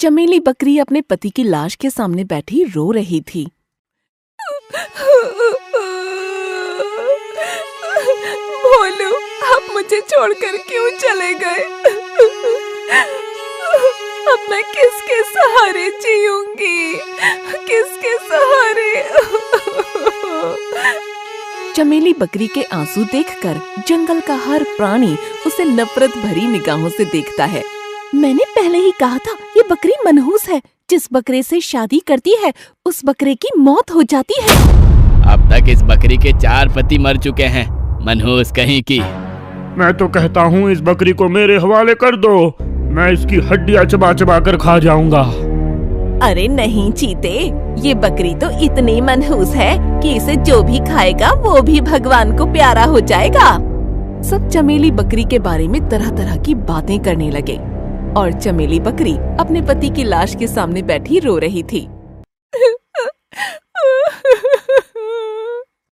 चमेली बकरी अपने पति की लाश के सामने बैठी रो रही थी। भोलू, आप मुझे छोड़कर क्यों चले गए? अब मैं किसके सहारे जीऊंगी? किसके सहारे? चमेली बकरी के आंसू देखकर जंगल का हर प्राणी उसे नफरत भरी निगाहों से देखता है। मैंने पहले ही कहा था, ये बकरी मनहूस है। जिस बकरे से शादी करती है उस बकरे की मौत हो जाती है। अब तक इस बकरी के 4 पति मर चुके हैं, मनहूस कहीं की। मैं तो कहता हूँ इस बकरी को मेरे हवाले कर दो, मैं इसकी हड्डियाँ चबा चबा कर खा जाऊंगा। अरे नहीं चीते, ये बकरी तो इतनी मनहूस है कि इसे जो भी खाएगा वो भी भगवान को प्यारा हो जाएगा। सब चमेली बकरी के बारे में तरह तरह की बातें करने लगे और चमेली बकरी अपने पति की लाश के सामने बैठी रो रही थी।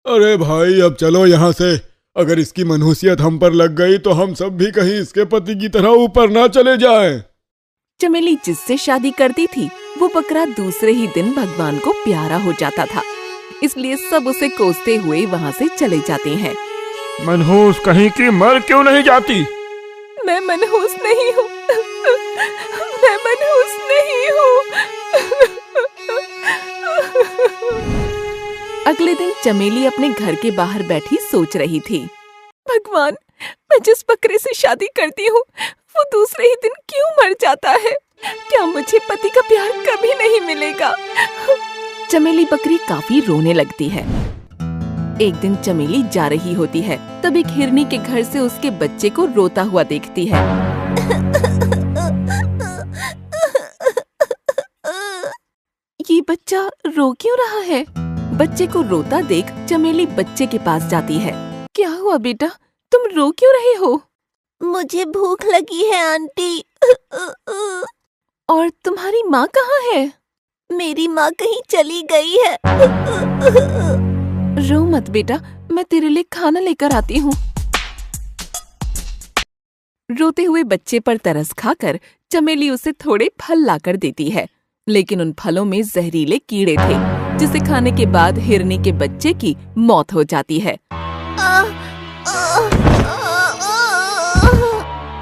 अरे भाई, अब चलो यहाँ से। अगर इसकी मनहूसियत हम पर लग गई तो हम सब भी कहीं इसके पति की तरह ऊपर ना चले जाएं। चमेली जिससे शादी करती थी वो बकरा दूसरे ही दिन भगवान को प्यारा हो जाता था, इसलिए सब उसे कोसते हुए वहाँ से चले जाते हैं। मनहूस कहीं की मर क्यों नहीं जाती? मैं मनहूस नहीं हूँ। मैं मनहूस नहीं हूँ। अगले दिन चमेली अपने घर के बाहर बैठी सोच रही थी। भगवान, मैं जिस बकरे से शादी करती हूँ वो दूसरे ही दिन क्यों मर जाता है? क्या मुझे पति का प्यार कभी नहीं मिलेगा? चमेली बकरी काफी रोने लगती है। एक दिन चमेली जा रही होती है, तब एक हिरनी के घर से उसके बच्चे को रोता हुआ देखती है। ये बच्चा रो क्यों रहा है? बच्चे को रोता देख चमेली बच्चे के पास जाती है। क्या हुआ बेटा, तुम रो क्यों रहे हो? मुझे भूख लगी है आंटी। और तुम्हारी माँ कहाँ है? मेरी माँ कहीं चली गई है। रो मत बेटा, मैं तेरे लिए खाना लेकर आती हूँ। रोते हुए बच्चे पर तरस खाकर चमेली उसे थोड़े फल लाकर देती है, लेकिन उन फलों में जहरीले कीड़े थे, जिसे खाने के बाद हिरनी के बच्चे की मौत हो जाती है।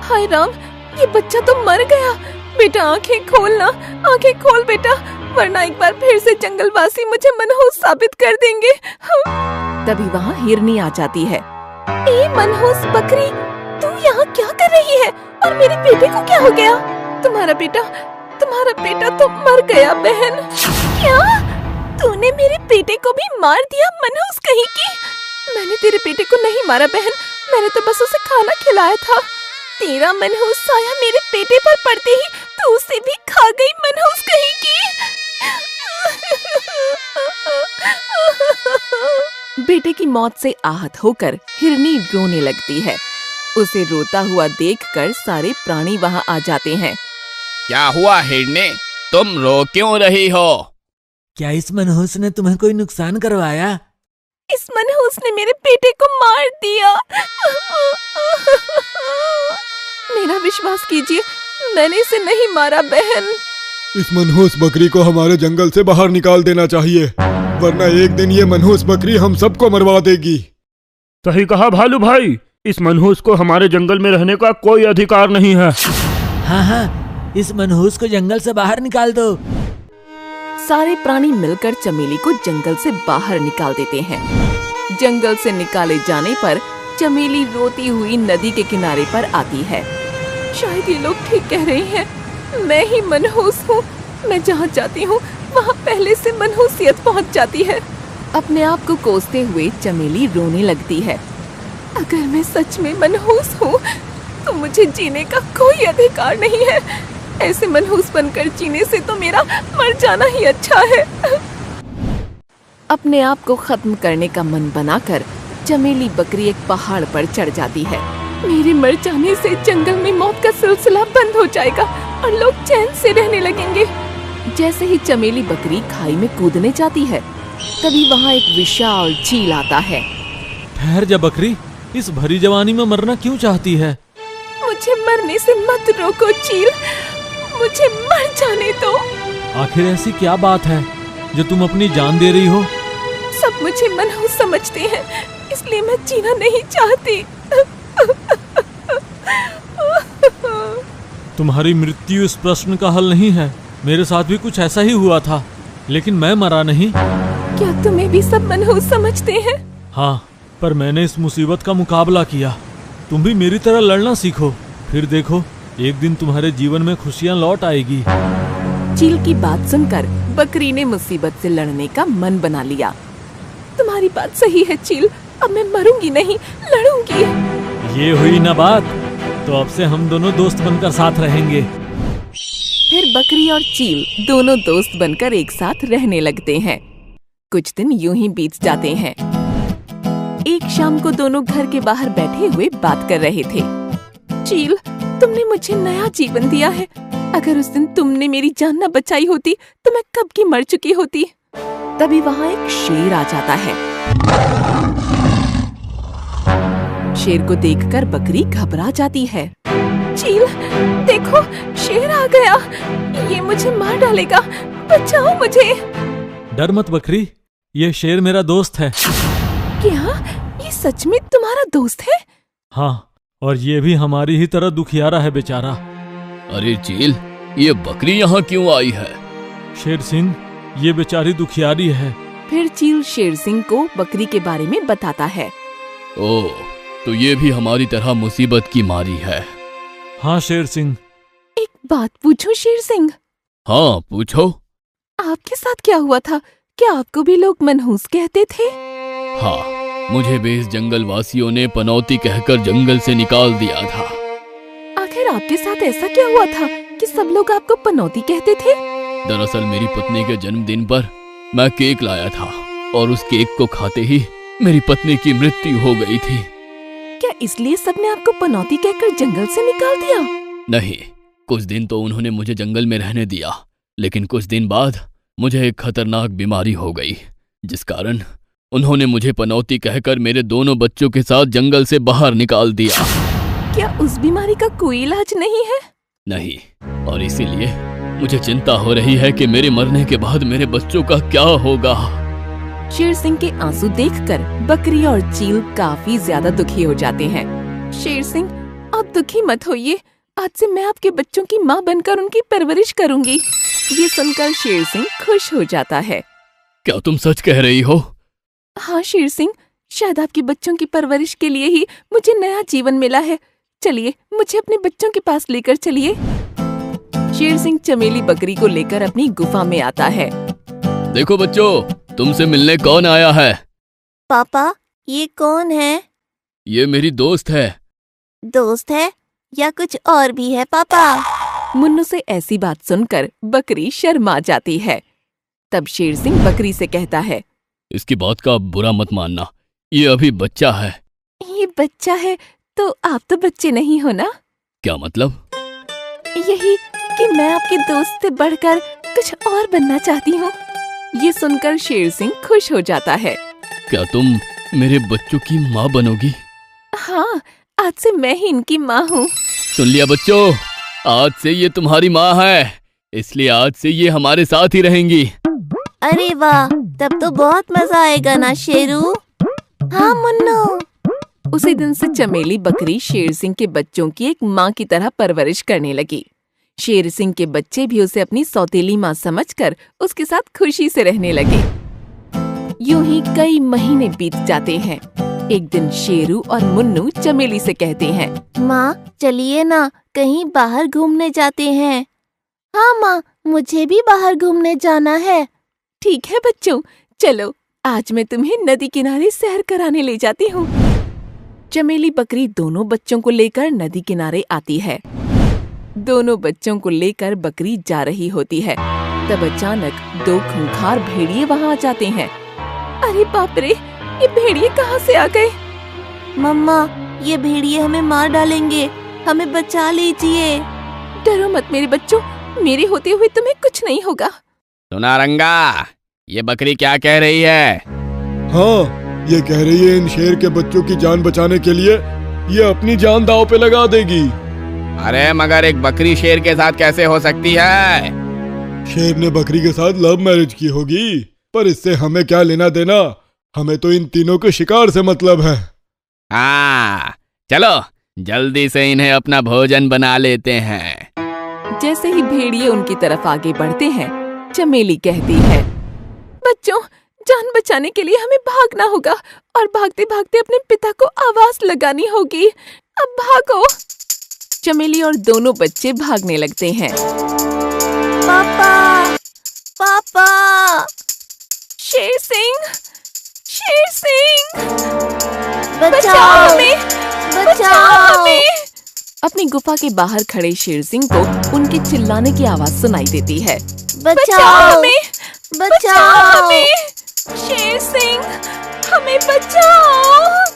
हाय राम, ये बच्चा तो मर गया। बेटा आंखें खोल ना, आंखें खोल बेटा, वरना एक बार फिर से जंगलवासी मुझे मनहूस साबित कर देंगे। तभी वहाँ हिरनी आ जाती है। ए मनहूस बकरी, तू यहाँ क्या कर रही है? और मेरे बेटे को क्या हो गया? तुम्हारा बेटा तो मर गया बहन। क्या? तूने मेरे बेटे को भी मार दिया मनहूस कहीं की? मैंने तेरे बेटे को नहीं मारा बहन, मैंने तो बस उसे खाना खिलाया था। तेरा मनहूस साया मेरे बेटे पर पड़ते ही तू उसे भी खा गई मनहूस कहीं की। बेटे की मौत से आहत होकर हिरनी रोने लगती है। उसे रोता हुआ देखकर सारे प्राणी वहाँ आ जाते हैं। क्या हुआ हिरनी, तुम रो क्यों रही हो? क्या इस मनहूस ने तुम्हें कोई नुकसान करवाया? इस मनहूस ने मेरे बेटे को मार दिया। मेरा विश्वास कीजिए, मैंने इसे नहीं मारा बहन। इस मनहूस बकरी को हमारे जंगल से बाहर निकाल देना चाहिए, वरना एक दिन ये मनहूस बकरी हम सबको मरवा देगी। सही कहा भालू भाई, इस मनहूस को हमारे जंगल में रहने का कोई अधिकार नहीं है। हाँ, इस मनहूस को जंगल से बाहर निकाल दो। सारे प्राणी मिलकर चमेली को जंगल से बाहर निकाल देते हैं। जंगल से निकाले जाने पर चमेली रोती हुई नदी के किनारे पर आती है। शायद ये लोग ठीक कह रहे हैं, मैं ही मनहूस हूँ। मैं जहाँ जाती हूँ वहाँ पहले से मनहूसियत पहुँच जाती है। अपने आप को कोसते हुए चमेली रोने लगती है। अगर मैं सच में मनहूस हूँ तो मुझे जीने का कोई अधिकार नहीं है। ऐसे मनहूस बनकर जीने से तो मेरा मर जाना ही अच्छा है। अपने आप को खत्म करने का मन बनाकर चमेली बकरी एक पहाड़ पर चढ़ जाती है। मेरे मर जाने से जंगल में मौत का सिलसिला बंद हो जाएगा और लोग चैन से रहने लगेंगे। जैसे ही चमेली बकरी खाई में कूदने जाती है, तभी वहाँ एक विशाल चील आता है। ठहर जा बकरी, इस भरी जवानी में मरना क्यों चाहती है? मुझे मरने से मत रोको चील, मुझे मर जाने दो। आखिर ऐसी क्या बात है जो तुम अपनी जान दे रही हो? सब मुझे मनहूस समझते हैं, इसलिए मैं जीना नहीं चाहती। तुम्हारी मृत्यु इस प्रश्न का हल नहीं है। मेरे साथ भी कुछ ऐसा ही हुआ था, लेकिन मैं मरा नहीं। क्या तुम्हें भी सब मनहूस समझते हैं? हाँ, पर मैंने इस मुसीबत का मुकाबला किया। तुम भी मेरी तरह लड़ना सीखो, फिर देखो एक दिन तुम्हारे जीवन में खुशियाँ लौट आएगी। चील की बात सुनकर बकरी ने मुसीबत से लड़ने का मन बना लिया। तुम्हारी बात सही है चील, अब मैं मरूंगी नहीं, लड़ूंगी। ये हुई ना बात, तो अब से हम दोनों दोस्त बनकर साथ रहेंगे। फिर बकरी और चील दोनों दोस्त बनकर एक साथ रहने लगते हैं। कुछ दिन यूं ही बीत जाते हैं। एक शाम को दोनों घर के बाहर बैठे हुए बात कर रहे थे। चील, तुमने मुझे नया जीवन दिया है। अगर उस दिन तुमने मेरी जान न बचाई होती तो मैं कब की मर चुकी होती। तभी वहाँ एक शेर आ जाता है। शेर को देखकर बकरी घबरा जाती है। चील, देखो शेर आ गया, ये मुझे मार डालेगा, बचाओ मुझे। डर मत बकरी, ये शेर मेरा दोस्त है। क्या ये सच में तुम्हारा दोस्त है? हाँ, और ये भी हमारी ही तरह दुखियारा है बेचारा। अरे चील, ये बकरी यहाँ क्यों आई है? शेर सिंह, ये बेचारी दुखियारी है। फिर चील शेर सिंह को बकरी के बारे में बताता है। ओह, तो ये भी हमारी तरह मुसीबत की मारी है। हाँ शेर सिंह। एक बात पूछूं शेर सिंह? हाँ पूछो। आपके साथ क्या हुआ था? क्या आपको भी लोग मनहूस कहते थे? हाँ, मुझे भी इस जंगल वासियों ने पनौती कहकर जंगल से निकाल दिया था। आखिर आपके साथ ऐसा क्या हुआ था कि सब लोग आपको पनौती कहते थे? दरअसल मेरी पत्नी के जन्मदिन पर मैं केक लाया था और उस केक को खाते ही मेरी पत्नी की मृत्यु हो गई थी। क्या इसलिए सबने आपको पनौती कहकर जंगल से निकाल दिया? नहीं, कुछ दिन तो उन्होंने मुझे जंगल में रहने दिया, लेकिन कुछ दिन बाद मुझे एक खतरनाक बीमारी हो गई, जिस कारण उन्होंने मुझे पनौती कहकर मेरे दोनों बच्चों के साथ जंगल से बाहर निकाल दिया। क्या उस बीमारी का कोई इलाज नहीं है? नहीं, और इसीलिए मुझे चिंता हो रही है कि मेरे मरने के बाद मेरे बच्चों का क्या होगा। शेर सिंह के आंसू देखकर बकरी और चील काफी ज्यादा दुखी हो जाते हैं। शेर सिंह, आप दुखी मत होइए, आज से मैं आपके बच्चों की माँ बनकर उनकी परवरिश करूंगी। ये सुनकर शेर सिंह खुश हो जाता है। क्या तुम सच कह रही हो? हाँ शेर सिंह, शायद आपके बच्चों की परवरिश के लिए ही मुझे नया जीवन मिला है। चलिए, मुझे अपने बच्चों के पास लेकर चलिए। शेर सिंह चमेली बकरी को लेकर अपनी गुफा में आता है। देखो बच्चों, तुमसे मिलने कौन आया है? पापा, ये कौन है? ये मेरी दोस्त है। दोस्त है या कुछ और भी है पापा? मुन्नू से ऐसी बात सुनकर बकरी शर्मा जाती है। तब शेर सिंह बकरी से कहता है, इसकी बात का बुरा मत मानना, ये अभी बच्चा है। ये बच्चा है तो आप तो बच्चे नहीं हो ना? क्या मतलब? यही कि मैं आपके दोस्त से बढ़कर कुछ और बनना चाहती हूँ। ये सुनकर शेर सिंह खुश हो जाता है। क्या तुम मेरे बच्चों की माँ बनोगी? हाँ, आज से मैं ही इनकी माँ हूँ। सुन लिया बच्चों, आज से ये तुम्हारी माँ है, इसलिए आज से ये हमारे साथ ही रहेंगी। अरे वाह, तब तो बहुत मजा आएगा ना शेरू? हाँ मुन्नू। उसी दिन से चमेली बकरी शेर सिंह के बच्चों की एक माँ की तरह परवरिश करने लगी। शेर सिंह के बच्चे भी उसे अपनी सौतेली माँ समझकर उसके साथ खुशी से रहने लगे। यूं ही कई महीने बीत जाते हैं। एक दिन शेरू और मुन्नू चमेली से कहते हैं, माँ चलिए ना, कहीं बाहर घूमने जाते हैं। हाँ माँ, मुझे भी बाहर घूमने जाना है। ठीक है बच्चों, चलो आज मैं तुम्हें नदी किनारे सैर कराने ले जाती हूँ। चमेली बकरी दोनों बच्चों को लेकर नदी किनारे आती है। दोनों बच्चों को लेकर बकरी जा रही होती है। तब अचानक दो खूंखार भेड़िए वहाँ आ जाते हैं। अरे बाप रे, ये भेड़िए कहाँ से आ गए? मम्मा, ये भेड़िए हमें मार डालेंगे, हमें बचा लीजिए। डरो मत मेरे बच्चों, मेरे होते हुए तुम्हें कुछ नहीं होगा। सुना रंगा, ये बकरी क्या कह रही है? हाँ, ये कह रही है इन शेर के बच्चों की जान बचाने के लिए ये अपनी जान दांव पे लगा देगी। अरे मगर एक बकरी शेर के साथ कैसे हो सकती है? शेर ने बकरी के साथ लव मैरिज की होगी, पर इससे हमें क्या लेना देना? हमें तो इन तीनों के शिकार से मतलब है। हाँ, चलो जल्दी से इन्हें अपना भोजन बना लेते हैं। जैसे ही भेड़िए उनकी तरफ आगे बढ़ते हैं, चमेली कहती है, बच्चों, जान बचाने के लिए हमें भागना होगा और भागते भागते अपने पिता को आवाज लगानी होगी। अब भागो। चमेली और दोनों बच्चे भागने लगते हैं। पापा, पापा, शेर सिंह, शेर सिंह, बचाओ हमें, बचाओ। हमें। अपनी गुफा के बाहर खड़े शेर सिंह को उनके चिल्लाने की आवाज सुनाई देती है। बचाओ हमें, बचाओ। हमें। शेर सिंह, हमें बचाओ।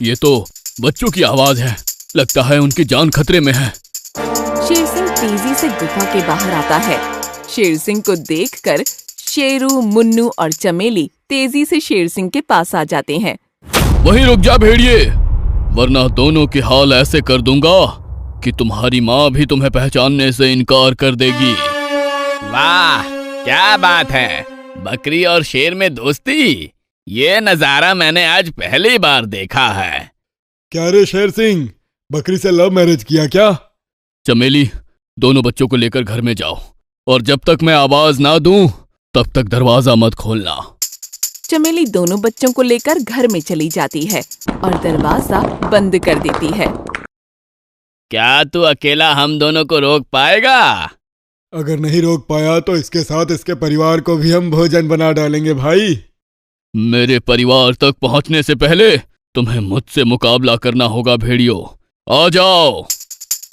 ये तो बच्चों की आवाज है, लगता है उनकी जान खतरे में है। शेर सिंह तेजी से गुफा के बाहर आता है। शेर सिंह को देखकर शेरू, मुन्नू और चमेली तेजी से शेर सिंह के पास आ जाते हैं। वहीं रुक जा भेड़िए, वरना दोनों के हाल ऐसे कर दूंगा कि तुम्हारी माँ भी तुम्हें पहचानने से इनकार कर देगी। वाह, क्या बात है, बकरी और शेर में दोस्ती। ये नजारा मैंने आज पहली बार देखा है। क्या रे शेर सिंह, बकरी से लव मैरिज किया क्या? चमेली, दोनों बच्चों को लेकर घर में जाओ और जब तक मैं आवाज ना दूं तब तक दरवाजा मत खोलना। चमेली दोनों बच्चों को लेकर घर में चली जाती है और दरवाजा बंद कर देती है। क्या तू अकेला हम दोनों को रोक पाएगा? अगर नहीं रोक पाया तो इसके साथ इसके परिवार को भी हम भोजन बना डालेंगे भाई। मेरे परिवार तक पहुंचने से पहले तुम्हें मुझसे मुकाबला करना होगा भेड़ियों, आ जाओ।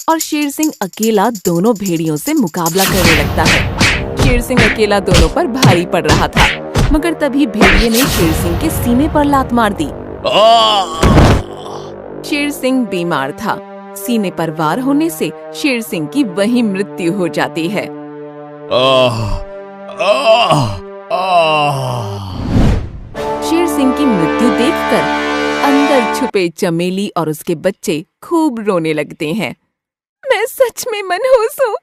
और शेर सिंह अकेला दोनों भेड़ियों से मुकाबला करने लगता है। शेर सिंह अकेला दोनों पर भारी पड़ रहा था, मगर तभी भेड़िए ने शेर सिंह के सीने पर लात मार दी। शेर सिंह बीमार था। सीने पर वार होने से शेर सिंह की वहीं मृत्यु हो जाती है। शेर सिंह की मृत्यु देखकर अंदर छुपे चमेली और उसके बच्चे खूब रोने लगते हैं। मैं सच में मनहूस हूँ।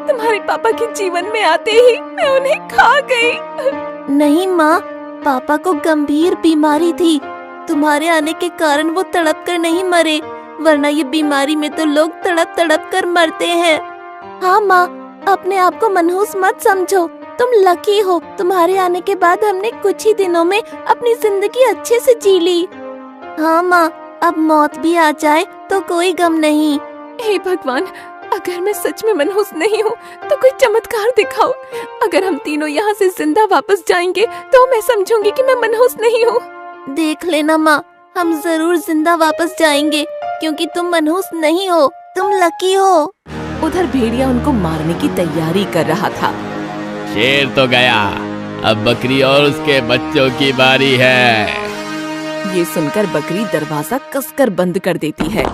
तुम्हारे पापा के जीवन में आते ही मैं उन्हें खा गई। नहीं माँ, पापा को गंभीर बीमारी थी। तुम्हारे आने के कारण वो तड़प कर नहीं मरे, वरना ये बीमारी में तो लोग तड़प तड़प कर मरते हैं। हाँ माँ, अपने आप को मनहूस मत समझो। तुम लकी हो, तुम्हारे आने के बाद हमने कुछ ही दिनों में अपनी जिंदगी अच्छे से जी ली। हाँ माँ, अब मौत भी आ जाए तो कोई गम नहीं। हे भगवान, अगर मैं सच में मनहूस नहीं हूँ तो कोई चमत्कार दिखाओ। अगर हम तीनों यहाँ से जिंदा वापस जाएंगे तो मैं समझूंगी कि मैं मनहूस नहीं हूँ। देख लेना माँ, हम जरूर जिंदा वापस जाएंगे, क्योंकि तुम मनहूस नहीं हो, तुम लकी हो। उधर भेड़िया उनको मारने की तैयारी कर रहा था। शेर तो गया, अब बकरी और उसके बच्चों की बारी है। ये सुनकर बकरी दरवाजा कसकर बंद कर देती है।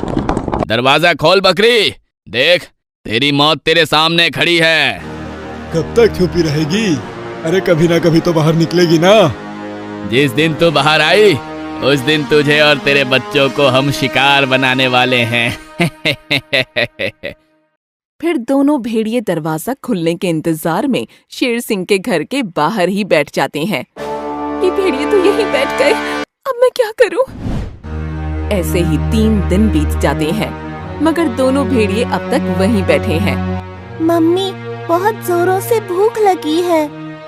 दरवाजा खोल बकरी, देख तेरी मौत तेरे सामने खड़ी है। कब तक छुपी रहेगी? अरे कभी ना कभी तो बाहर निकलेगी ना। जिस दिन तू बाहर आई उस दिन तुझे और तेरे बच्चों को हम शिकार बनाने वाले हैं। फिर दोनों भेड़िए दरवाजा खुलने के इंतजार में शेर सिंह के घर के बाहर ही बैठ जाते हैं। ये भेड़िए तो यहीं बैठ गए, अब मैं क्या करूं? ऐसे ही 3 दिन बीत जाते हैं, मगर दोनों भेड़िए अब तक वहीं बैठे हैं। मम्मी, बहुत जोरों से भूख लगी है।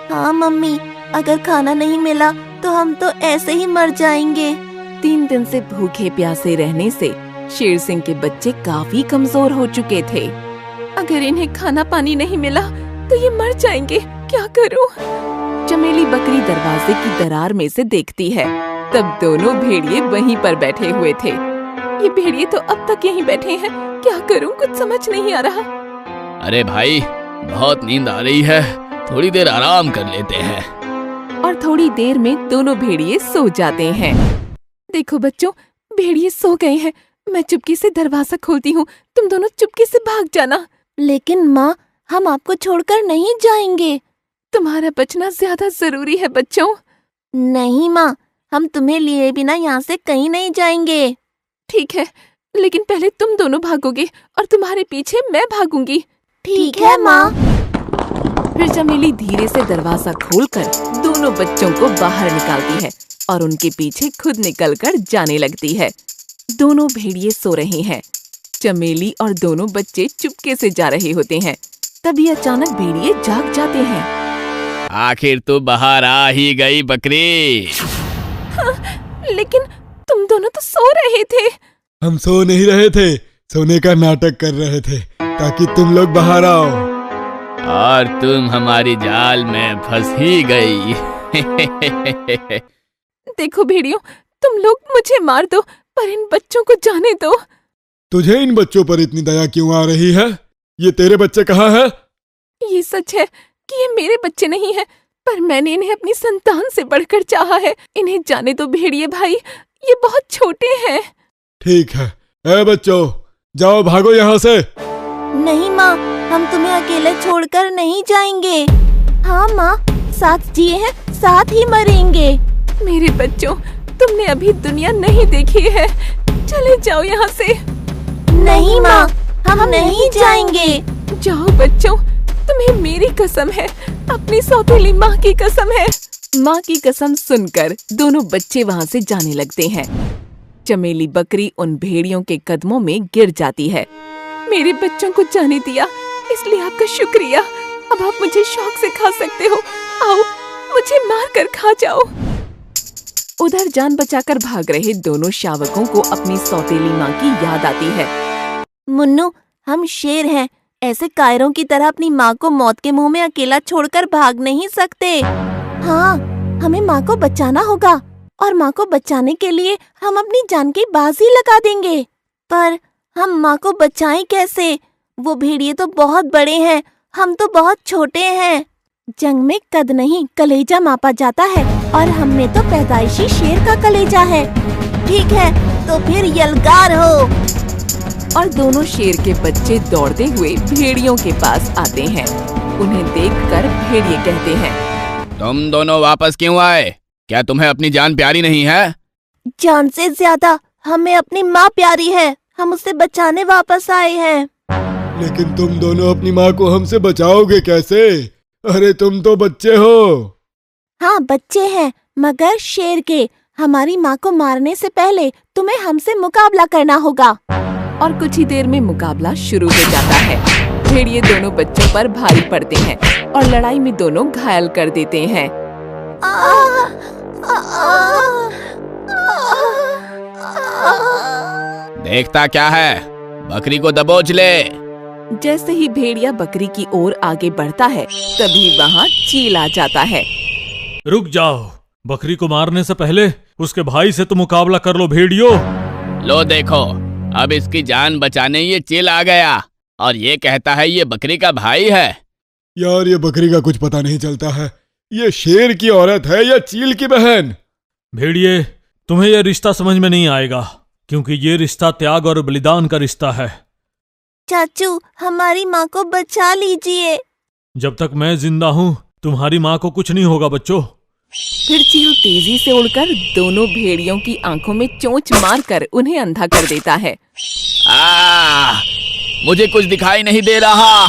हाँ मम्मी, अगर खाना नहीं मिला तो हम तो ऐसे ही मर जाएंगे। 3 दिन से भूखे प्यासे रहने से शेर सिंह के बच्चे काफी कमजोर हो चुके थे। अगर इन्हें खाना पानी नहीं मिला तो ये मर जाएंगे, क्या करूं? चमेली बकरी दरवाजे की दरार में से देखती है, तब दोनों भेड़िए वहीं पर बैठे हुए थे। ये भेड़िए तो अब तक यहीं बैठे हैं, क्या करूं? कुछ समझ नहीं आ रहा। अरे भाई, बहुत नींद आ रही है, थोड़ी देर आराम कर लेते हैं। और थोड़ी देर में दोनों भेड़िए सो जाते हैं। देखो बच्चों, भेड़िए सो गए हैं। मैं चुपके से दरवाजा खोलती हूँ, तुम दोनों चुपके से भाग जाना। लेकिन माँ, हम आपको छोड़कर नहीं जाएंगे। तुम्हारा बचना ज्यादा जरूरी है बच्चों। नहीं माँ, हम तुम्हें लिए बिना यहाँ से कहीं नहीं जाएंगे। ठीक है, लेकिन पहले तुम दोनों भागोगे और तुम्हारे पीछे मैं भागूंगी। ठीक है माँ। फिर चमेली धीरे से दरवाजा खोलकर दोनों बच्चों को बाहर निकालती है और उनके पीछे खुद निकलकर जाने लगती है। दोनों भेड़िए सो रहे हैं। चमेली और दोनों बच्चे चुपके से जा रहे होते हैं। तभी अचानक भेड़िए जाग जाते हैं। आखिर तो बाहर आ ही गई बकरी। लेकिन तुम दोनों तो सो रहे थे। हम सो नहीं रहे थे, सोने का नाटक कर रहे थे ताकि तुम लोग बाहर आओ। और तुम हमारी जाल में फंस ही गई। देखो भेड़ियों, तुम लोग मुझे मार दो पर इन बच्चों को जाने दो। तुझे इन बच्चों पर इतनी दया क्यों आ रही है? ये तेरे बच्चे कहाँ हैं? ये सच है कि ये मेरे बच्चे नहीं हैं, पर मैंने इन्हें अपनी संतान से बढ़कर चाहा है। इन्हें जाने दो भेड़िए भाई, ये बहुत छोटे हैं। ठीक है, ए बच्चों, जाओ भागो यहाँ से। नहीं माँ, हम तुम्हें अकेले छोड़कर नहीं जाएंगे। हाँ माँ, साथ जिए हैं साथ ही मरेंगे। मेरे बच्चों, तुमने अभी दुनिया नहीं देखी है, चले जाओ यहाँ से। नहीं माँ, हम नहीं जाएंगे। जाओ बच्चों, तुम्हें मेरी कसम है, अपनी सौतेली माँ की कसम है। माँ की कसम सुनकर दोनों बच्चे वहाँ से जाने लगते हैं। चमेली बकरी उन भेड़ियों के कदमों में गिर जाती है। मेरे बच्चों को जाने दिया, इसलिए आपका शुक्रिया। अब आप मुझे शौक से खा सकते हो। आओ, मुझे मार कर खा जाओ। उधर जान बचाकर भाग रहे दोनों शावकों को अपनी सौतेली माँ की याद आती है। मुन्नू, हम शेर हैं, ऐसे कायरों की तरह अपनी माँ को मौत के मुंह में अकेला छोड़कर भाग नहीं सकते। हाँ, हमें माँ को बचाना होगा और माँ को बचाने के लिए हम अपनी जान की बाजी लगा देंगे। पर हम माँ को बचाएं कैसे? वो भेड़िए तो बहुत बड़े हैं, हम तो बहुत छोटे हैं। जंग में कद नहीं कलेजा मापा जाता है और हम में तो पैदाइशी शेर का कलेजा है। ठीक है, तो फिर यलगार हो। और दोनों शेर के बच्चे दौड़ते हुए भेड़ियों के पास आते हैं। उन्हें देखकर भेड़िए कहते हैं, तुम दोनों वापस क्यों आए? क्या तुम्हें अपनी जान प्यारी नहीं है? जान से ज्यादा हमें अपनी माँ प्यारी है, हम उसे बचाने वापस आए हैं। लेकिन तुम दोनों अपनी माँ को हमसे बचाओगे कैसे? अरे तुम तो बच्चे हो। हाँ, बच्चे हैं, मगर शेर के। हमारी माँ को मारने से पहले तुम्हें हमसे मुकाबला करना होगा। और कुछ ही देर में मुकाबला शुरू हो जाता है। भेड़िए दोनों बच्चों पर भारी पड़ते हैं और लड़ाई में दोनों घायल कर देते हैं। देखता क्या है, बकरी को दबोच ले। जैसे ही भेड़िया बकरी की ओर आगे बढ़ता है, तभी वहाँ चील आ जाता है। रुक जाओ, बकरी को मारने से पहले उसके भाई से तो मुकाबला कर लो भेड़ियों। लो देखो, अब इसकी जान बचाने ये चील आ गया और ये कहता है ये बकरी का भाई है। यार, ये बकरी का कुछ पता नहीं चलता है। ये शेर की औरत है या चील की बहन? भेड़िए, तुम्हें यह रिश्ता समझ में नहीं आएगा, क्योंकि ये रिश्ता त्याग और बलिदान का रिश्ता है। चाचू, हमारी माँ को बचा लीजिए। जब तक मैं जिंदा हूँ तुम्हारी माँ को कुछ नहीं होगा बच्चों। फिर चील तेजी से उड़कर दोनों भेड़ियों की आंखों में चोंच मारकर उन्हें अंधा कर देता है। मुझे कुछ दिखाई नहीं दे रहा।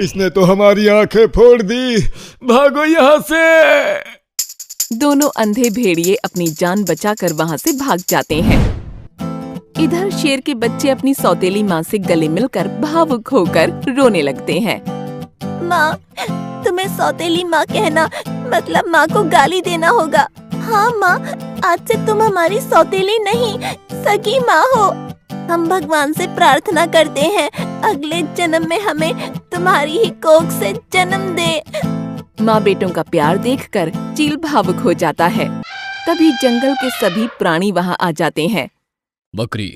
इसने तो हमारी आंखें फोड़ दी, भागो यहाँ से। दोनों अंधे भेड़िए अपनी जान बचाकर वहाँ से भाग जाते हैं। इधर शेर के बच्चे अपनी सौतेली माँ से गले मिलकर भावुक होकर रोने लगते हैं। माँ, तुम्हें सौतेली माँ कहना मतलब माँ को गाली देना होगा। हाँ माँ, आज से तुम हमारी सौतेली नहीं, सगी माँ हो। हम भगवान से प्रार्थना करते हैं अगले जन्म में हमें तुम्हारी ही कोख से जन्म दे। माँ बेटों का प्यार देखकर चील भावुक हो जाता है। तभी जंगल के सभी प्राणी वहाँ आ जाते हैं। बकरी,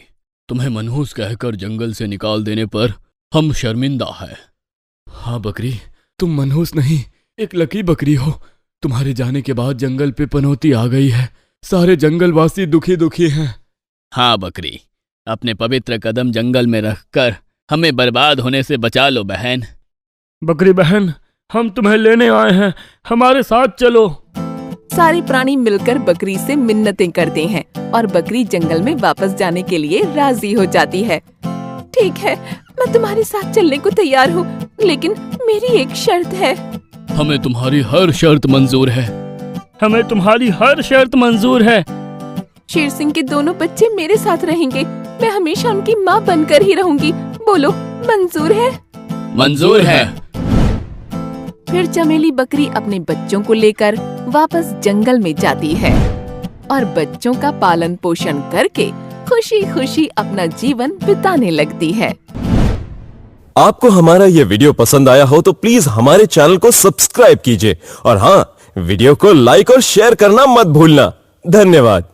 तुम्हें मनहूस कहकर जंगल से निकाल देने पर हम शर्मिंदा है। हाँ बकरी, तुम मनहूस नहीं, एक लकी बकरी हो। तुम्हारे जाने के बाद जंगल पे पनौती आ गई है, सारे जंगलवासी दुखी दुखी हैं। हाँ बकरी, अपने पवित्र कदम जंगल में रखकर हमें बर्बाद होने से बचा लो बहन। बकरी बहन, हम तुम्हें लेने आए हैं, हमारे साथ चलो। सारे प्राणी मिलकर बकरी से मिन्नतें करते हैं और बकरी जंगल में वापस जाने के लिए राजी हो जाती है। ठीक है, मैं तुम्हारे साथ चलने को तैयार हूँ, लेकिन मेरी एक शर्त है। हमें तुम्हारी हर शर्त मंजूर है। हमें तुम्हारी हर शर्त मंजूर है। शेर सिंह के दोनों बच्चे मेरे साथ रहेंगे। मैं हमेशा उनकी माँ बनकर ही रहूंगी। बोलो, मंजूर है? मंजूर है। फिर चमेली बकरी अपने बच्चों को लेकर वापस जंगल में जाती है और बच्चों का पालन पोषण करके खुशी खुशी अपना जीवन बिताने लगती है। आपको हमारा ये वीडियो पसंद आया हो तो प्लीज हमारे चैनल को सब्सक्राइब कीजिए और हाँ, वीडियो को लाइक और शेयर करना मत भूलना। धन्यवाद।